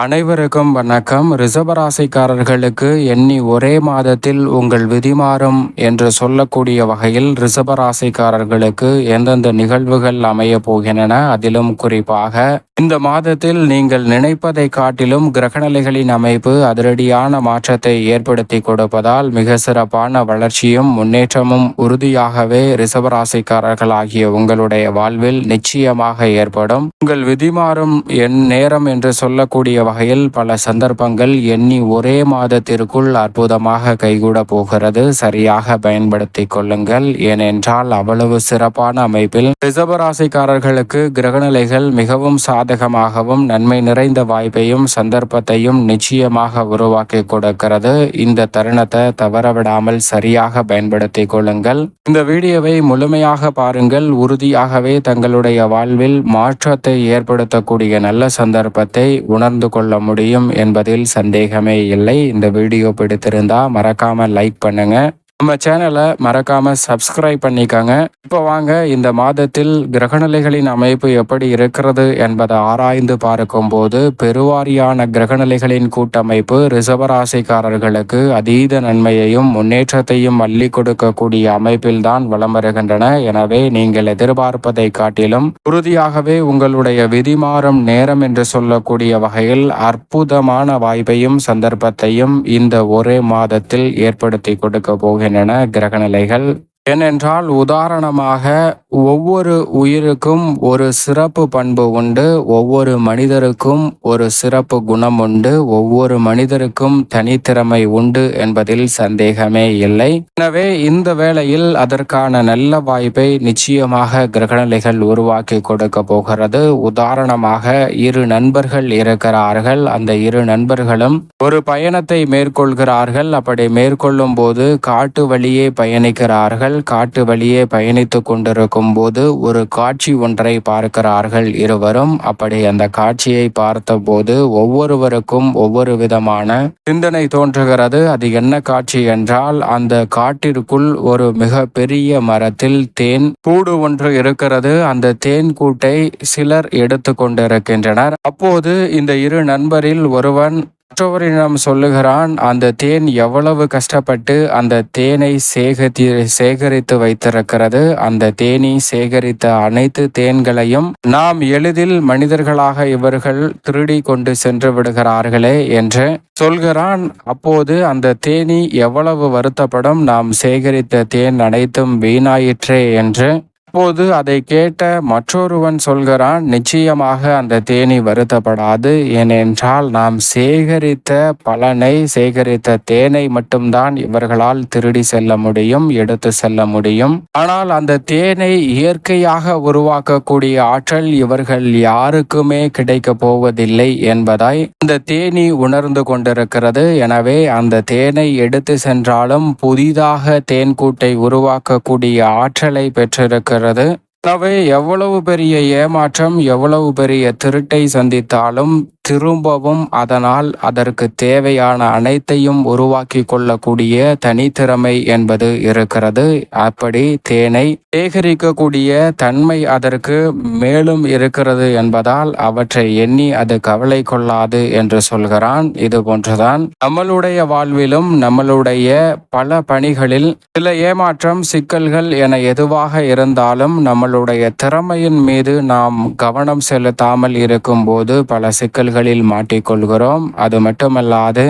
அனைவருக்கும் வணக்கம். ரிஷபராசிக்காரர்களுக்கு எண்ணி ஒரே மாதத்தில் உங்கள் விதி மாறும் என்று சொல்லக்கூடிய வகையில் ரிஷபராசிக்காரர்களுக்கு எந்தெந்த நிகழ்வுகள் அமைய போகின்றன, அதிலும் குறிப்பாக இந்த மாதத்தில் நீங்கள் நினைப்பதை காட்டிலும் கிரகநிலைகளின் அமைப்பு அதிரடியான மாற்றத்தை ஏற்படுத்தி கொடுப்பதால் மிக சிறப்பான வளர்ச்சியும் முன்னேற்றமும் உறுதியாகவே ரிஷபராசிக்காரர்களாகிய உங்களுடைய வாழ்வில் நிச்சயமாக ஏற்படும். உங்கள் விதி மாறும் நேரம் என்று சொல்லக்கூடிய வகையில் பல சந்தர்ப்பங்கள் எண்ணி ஒரே மாதத்திற்குள் அற்புதமாக கைகூட போகிறது. சரியாக பயன்படுத்திக் கொள்ளுங்கள். ஏனென்றால் அவ்வளவு சிறப்பான அமைப்பில் ரிஷபராசிக்காரர்களுக்கு கிரகநிலைகள் மிகவும் சாதகமாகவும் நன்மை நிறைந்த வாய்ப்பையும் சந்தர்ப்பத்தையும் நிச்சயமாக உருவாக்கி கொடுக்கிறது. இந்த தருணத்தை தவறவிடாமல் சரியாக பயன்படுத்திக் கொள்ளுங்கள். இந்த வீடியோவை முழுமையாக பாருங்கள். உறுதியாகவே தங்களுடைய வாழ்வில் மாற்றத்தை ஏற்படுத்தக்கூடிய நல்ல சந்தர்ப்பத்தை உணர்ந்து கொள்ள முடியும் என்பதில் சந்தேகமே இல்லை. இந்த வீடியோ பிடித்திருந்தா மறக்காம லைக் பண்ணுங்க. நம்ம சேனலை மறக்காம சப்ஸ்கிரைப் பண்ணிக்கோங்க. இப்போ வாங்க இந்த மாதத்தில் கிரகநிலைகளின் அமைப்பு எப்படி இருக்கிறது என்பதை ஆராய்ந்து பார்க்கும்போது பெருவாரியான கிரகநிலைகளின் கூட்டமைப்பு ரிஷபராசிக்காரர்களுக்கு அதீத நன்மையையும் முன்னேற்றத்தையும் அள்ளி கொடுக்கக்கூடிய அமைப்பில் தான் வலம் வருகின்றன. எனவே நீங்கள் எதிர்பார்ப்பதை காட்டிலும் உறுதியாகவே உங்களுடைய விதி மாறும் நேரம் என்று சொல்லக்கூடிய வகையில் அற்புதமான வாய்ப்பையும் சந்தர்ப்பத்தையும் இந்த ஒரே மாதத்தில் ஏற்படுத்தி கொடுக்க போகின்றன கிரகநிலைகள். ஏனென்றால் உதாரணமாக ஒவ்வொரு உயிருக்கும் ஒரு சிறப்பு பண்பு உண்டு, ஒவ்வொரு மனிதருக்கும் ஒரு சிறப்பு குணம் உண்டு, ஒவ்வொரு மனிதருக்கும் தனித்திறமை உண்டு என்பதில் சந்தேகமே இல்லை. எனவே இந்த வேளையில் அதற்கான நல்ல வாய்ப்பை நிச்சயமாக கிரகநிலைகள் உருவாக்கி கொடுக்க போகிறது. உதாரணமாக இரு நண்பர்கள் இருக்கிறார்கள். அந்த இரு நண்பர்களும் ஒரு பயணத்தை மேற்கொள்கிறார்கள். அப்படி மேற்கொள்ளும் போது காட்டு வழியே பயணிக்கிறார்கள். காட்டு வழியே பயணித்து கொண்டிருக்கும் போது ஒரு காட்சி ஒன்றை பார்க்கிறார்கள் இருவரும். அப்படி அந்த காட்சியை பார்த்தபோது ஒவ்வொருவருக்கும் ஒவ்வொரு விதமான சிந்தனை தோன்றுகிறது. அது என்ன காட்சி என்றால், அந்த காட்டிற்குள் ஒரு மிக பெரிய மரத்தில் தேன் கூடு ஒன்று இருக்கிறது. அந்த தேன் கூட்டை சிலர் எடுத்து கொண்டிருக்கின்றனர். அப்போது இந்த இரு நண்பரில் ஒருவன் மற்றவரிடம் சொல்லுகிறான், அந்த தேன் எவ்வளவு கஷ்டப்பட்டு அந்த தேனை சேகரித்து வைத்திருக்கிறது. அந்த தேனி சேகரித்த அனைத்து தேன்களையும் நாம் எளிதில் மனிதர்களாக இவர்கள் திருடி கொண்டு சென்று விடுகிறார்களே என்று சொல்கிறான். அப்போது அந்த தேனி எவ்வளவு வருத்தப்படும், நாம் சேகரித்த தேன் அனைத்தும் வீணாயிற்றே என்று. அப்போது அதை கேட்ட மற்றொருவன் சொல்கிறான், நிச்சயமாக அந்த தேனி வருத்தப்படாது. ஏனென்றால் நாம் சேகரித்த பலனை, சேகரித்த தேனை மட்டும்தான் இவர்களால் திருடி செல்ல முடியும், எடுத்து செல்ல முடியும். ஆனால் அந்த தேனை இயற்கையாக உருவாக்கக்கூடிய ஆற்றல் இவர்கள் யாருக்குமே கிடைக்க போவதில்லை என்பதாய் அந்த தேனி உணர்ந்து கொண்டிருக்கிறது. எனவே அந்த தேனை எடுத்து சென்றாலும் புதிதாக தேன்கூட்டை உருவாக்கக்கூடிய ஆற்றலை பெற்றிருக்கிறது. எனவே எவ்வளவு பெரிய ஏமாற்றம், எவ்வளவு பெரிய திருட்டை சந்தித்தாலும் திரும்பவும் அதனால் அதற்கு தேவையான அனைத்தையும் உருவாக்கி கொள்ளக்கூடிய தனித்திறமை என்பது இருக்கிறது. அப்படி தேனை சேகரிக்கக்கூடிய தன்மை அதற்கு மேலும் இருக்கிறது என்பதால் அவற்றை எண்ணி அது கவலை கொள்ளாது என்று சொல்கிறான். இது போன்றுதான் நம்மளுடைய வாழ்விலும் நம்மளுடைய பல பணிகளில் சில ஏமாற்றம், சிக்கல்கள் என எதுவாக இருந்தாலும் நம்மளுடைய திறமையின் மீது நாம் கவனம் செலுத்தாமல் இருக்கும் போது பல சிக்கல்கள் மாட்டிக்கொள்கிறோம். அது மட்டுமல்லாது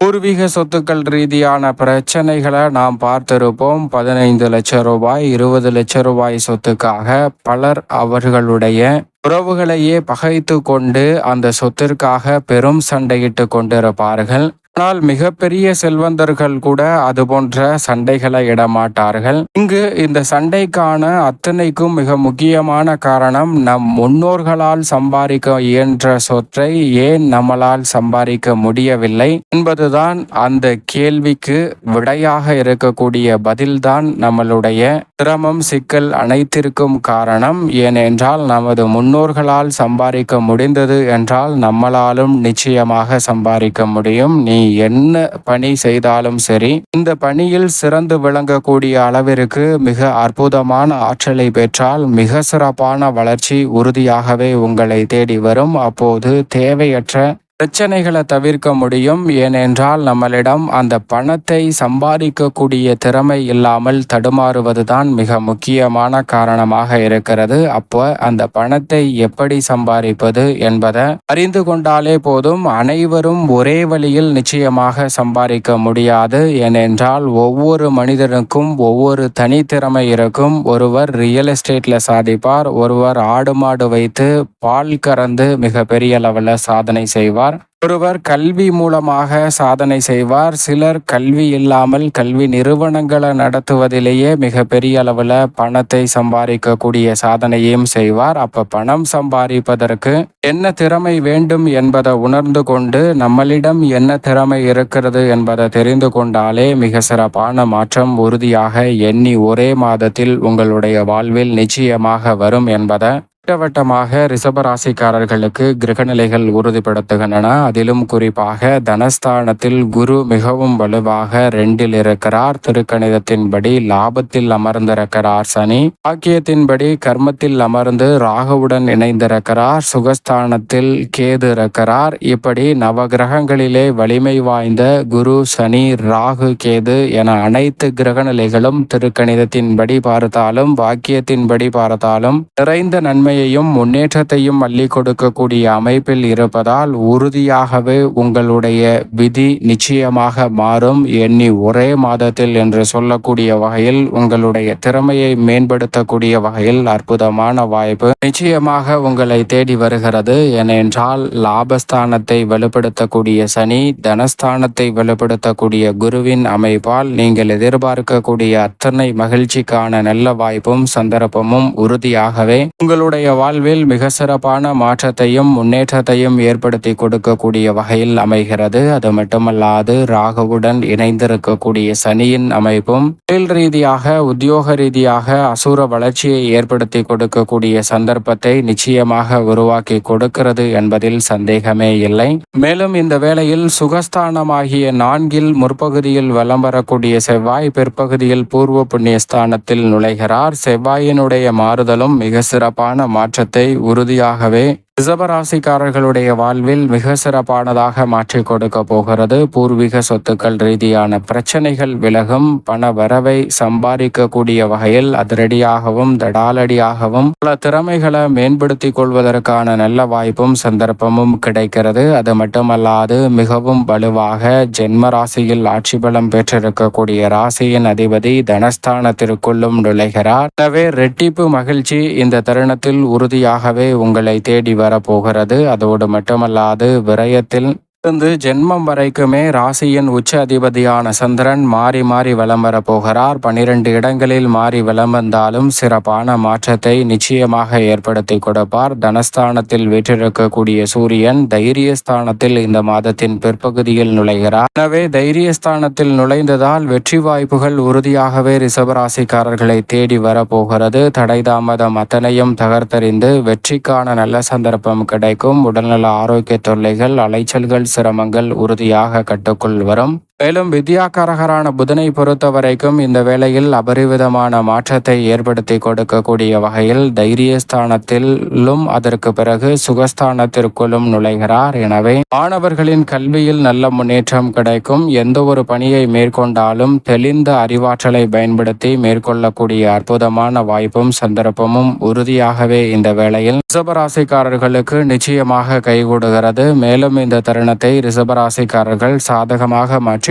பூர்வீக சொத்துக்கள் ரீதியான பிரச்சனைகளை நாம் பார்த்திருப்போம். 15 லட்சம் ரூபாய், 20 லட்சம் ரூபாய் சொத்துக்காக பலர் அவர்களுடைய உறவுகளையே பகைத்து கொண்டு அந்த சொத்திற்காக பெரும் சண்டையிட்டு கொண்டிருப்பார்கள். ஆனால் மிகப்பெரிய செல்வந்தர்கள் கூட அது போன்ற சண்டைகளை இடமாட்டார்கள். இங்கு இந்த சண்டைக்கான அத்தனைக்கும் மிக முக்கியமான காரணம், நம் முன்னோர்களால் சம்பாதிக்க இயன்ற சொத்தை ஏன் நம்மளால் சம்பாதிக்க முடியவில்லை என்பதுதான் அந்த கேள்விக்கு விடையாக இருக்கக்கூடிய பதில்தான் நம்மளுடைய சிரமம், சிக்கல் அனைத்திற்கும் காரணம். ஏனென்றால் நமது முன்னோர்களால் சம்பாதிக்க முடிந்தது என்றால் நம்மளாலும் நிச்சயமாக சம்பாதிக்க முடியும். நீ என்ன பணி செய்தாலும் சரி, இந்த பணியில் சிறந்து விளங்கக்கூடிய அளவிற்கு மிக அற்புதமான ஆற்றலை பெற்றால் மிக சிறப்பான வளர்ச்சி உறுதியாகவே உங்களை தேடி வரும். அப்போது தேவையற்ற பிரச்சனைகளை தவிர்க்க முடியும். ஏனென்றால் நம்மளிடம் அந்த பணத்தை சம்பாதிக்கக்கூடிய திறமை இல்லாமல் தடுமாறுவதுதான் மிக முக்கியமான காரணமாக இருக்கிறது. அப்போ அந்த பணத்தை எப்படி சம்பாதிப்பது என்பதை அறிந்து கொண்டாலே போதும். அனைவரும் ஒரே வழியில் நிச்சயமாக சம்பாதிக்க முடியாது. ஏனென்றால் ஒவ்வொரு மனிதனுக்கும் ஒவ்வொரு தனித்திறமை இருக்கும். ஒருவர் ரியல் எஸ்டேட்ல சாதிப்பார், ஒருவர் ஆடு மாடு வைத்து பால் கறந்து மிக பெரிய அளவில் சாதனை செய்வார், ஒருவர் கல்வி மூலமாக சாதனை செய்வார், சிலர் கல்வி இல்லாமல் கல்வி நிறுவனங்களை நடத்துவதிலேயே மிக பெரிய அளவில் பணத்தை சம்பாதிக்கக்கூடிய சாதனையும் செய்வார். அப்ப பணம் சம்பாதிப்பதற்கு என்ன திறமை வேண்டும் என்பதை உணர்ந்து கொண்டு நம்மளிடம் என்ன திறமை இருக்கிறது என்பதை தெரிந்து கொண்டாலே மிக சிறப்பான மாற்றம் உறுதியாக எண்ணி ஒரே மாதத்தில் உங்களுடைய வாழ்வில் நிச்சயமாக வரும் என்பதை திட்டவட்டமாக ரிஷபராசிக்காரர்களுக்கு கிரகநிலைகள் உறுதிப்படுத்துகின்றன. அதிலும் குறிப்பாக தனஸ்தானத்தில் குரு மிகவும் வலுவாக 2ல் இருக்கிறார். திருக்கணிதத்தின்படி லாபத்தில் அமர்ந்திருக்கிறார் சனி. பாக்கியத்தின்படி கர்மத்தில் அமர்ந்து ராகுவுடன் இணைந்திருக்கிறார். சுகஸ்தானத்தில் கேது இருக்கிறார். இப்படி நவகிரகங்களிலே வலிமை வாய்ந்த குரு, சனி, ராகு, கேது என அனைத்து கிரகநிலைகளும் திருக்கணிதத்தின்படி பார்த்தாலும் பாக்கியத்தின்படி பார்த்தாலும் நிறைந்த நன்மை முன்னேற்றத்தையும் அள்ளி கொடுக்கக்கூடிய அமைப்பில் இருப்பதால் உறுதியாகவே உங்களுடைய விதி நிச்சயமாக மாறும். எண்ணி ஒரே மாதத்தில் என்று சொல்லக்கூடிய வகையில் உங்களுடைய திறமையை மேம்படுத்தக்கூடிய வகையில் அற்புதமான வாய்ப்பு நிச்சயமாக உங்களை தேடி வருகிறது. ஏனென்றால் லாபஸ்தானத்தை வலுப்படுத்தக்கூடிய சனி, தனஸ்தானத்தை வலுப்படுத்தக்கூடிய குருவின் அமைப்பால் நீங்கள் எதிர்பார்க்கக்கூடிய அத்தனை மகிழ்ச்சிக்கான நல்ல வாய்ப்பும் சந்தர்ப்பமும் உறுதியாகவே உங்களுடைய வாழ்வில் மிக சிறப்பான மாற்றத்தையும் முன்னேற்றத்தையும் ஏற்படுத்தி கொடுக்கக்கூடிய வகையில் அமைகிறது. அது மட்டுமல்லாது ராகுவுடன் இணைந்திருக்கக்கூடிய சனியின் அமைப்பும் தொழில் ரீதியாக உத்தியோக ரீதியாக அசுர வளர்ச்சியை ஏற்படுத்தி கொடுக்கக்கூடிய சந்தர்ப்பத்தை நிச்சயமாக உருவாக்கி கொடுக்கிறது என்பதில் சந்தேகமே இல்லை. மேலும் இந்த வேளையில் சுகஸ்தானமாகிய 4ல் முற்பகுதியில் வலம் வரக்கூடிய செவ்வாய் பிற்பகுதியில் பூர்வ புண்ணியஸ்தானத்தில் நுழைகிறார். செவ்வாயினுடைய மாறுதலும் மிக சிறப்பான மாற்றத்தை உறுதியாகவே ரிஷபராசிக்காரர்களுடைய வாழ்வில் மிக சிறப்பானதாக மாற்றிக் கொடுக்க போகிறது. பூர்வீக சொத்துக்கள் ரீதியான பிரச்சனைகள் விலகும். பண வரவை சம்பாதிக்கக்கூடிய வகையில் அதிரடியாகவும் தடாலடியாகவும் பல திறமைகளை மேம்படுத்திக் கொள்வதற்கான நல்ல வாய்ப்பும் சந்தர்ப்பமும் கிடைக்கிறது. அது மட்டுமல்லாது மிகவும் வலுவாக ஜென்ம ராசியில் ஆட்சி பலம் பெற்றிருக்கக்கூடிய ராசியின் அதிபதி தனஸ்தானத்திற்குள்ளும் நுழைகிறார். எனவே ரெட்டிப்பு மகிழ்ச்சி இந்த தருணத்தில் உறுதியாகவே உங்களை தேடி வரப்போகிறது. அதோடு மட்டுமல்லாது விரயத்தில் இருந்து ஜென்மம் வரைக்குமே ராசியின் உச்ச அதிபதியான சந்திரன் மாறி மாறி வலம் வர போகிறார். 12 இடங்களில் மாறி வலம் வந்தாலும் சிறப்பான மாற்றத்தை நிச்சயமாக ஏற்படுத்தி கொடுப்பார். தனஸ்தானத்தில் வீற்றிருக்கக்கூடிய சூரியன் தைரியஸ்தானத்தில் இந்த மாதத்தின் பிற்பகுதியில் நுழைகிறார். எனவே தைரியஸ்தானத்தில் நுழைந்ததால் வெற்றி வாய்ப்புகள் உறுதியாகவே ரிஷபராசிக்காரர்களை தேடி வரப்போகிறது. தடை தாமதம் அத்தனையும் தகர்த்தறிந்து வெற்றிக்கான நல்ல சந்தர்ப்பம் கிடைக்கும். உடல்நல ஆரோக்கிய தொல்லைகள் அலைச்சல்கள் சிரமங்கள் உறுதியாக கட்டுக்குள் வரும். மேலும் வித்யாகாரகரான புதனை பொறுத்த வரைக்கும் இந்த வேளையில் அபரிவிதமான மாற்றத்தை ஏற்படுத்தி கொடுக்கக்கூடிய வகையில் தைரியஸ்தானத்திலும் அதற்கு பிறகு சுகஸ்தானத்திற்குள்ளும் நுழைகிறார். எனவே மாணவர்களின் கல்வியில் நல்ல முன்னேற்றம் கிடைக்கும். எந்த ஒரு பணியை மேற்கொண்டாலும் தெளிந்த அறிவாற்றலை பயன்படுத்தி மேற்கொள்ளக்கூடிய அற்புதமான வாய்ப்பும் சந்தர்ப்பமும் உறுதியாகவே இந்த வேளையில் ரிஷபராசிக்காரர்களுக்கு நிச்சயமாக கைகூடுகிறது. மேலும் இந்த தருணத்தை ரிஷபராசிக்காரர்கள் சாதகமாக மாற்றிக்கொள்ள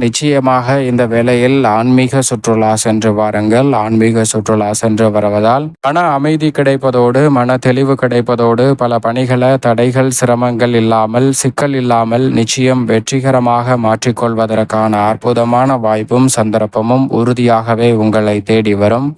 நிச்சயமாக இந்த வேளையில் ஆன்மீக சுற்றுலா சென்று வாருங்கள். ஆன்மீக சுற்றுலா சென்று வருவதால் மன அமைதி கிடைப்பதோடு மன தெளிவு கிடைப்பதோடு பல பணிகளை தடைகள் சிரமங்கள் இல்லாமல் சிக்கல் இல்லாமல் நிச்சயம் வெற்றிகரமாக மாற்றிக்கொள்வதற்கான அற்புதமான வாய்ப்பும் சந்தர்ப்பமும் உறுதியாகவே உங்களை தேடி வரும்.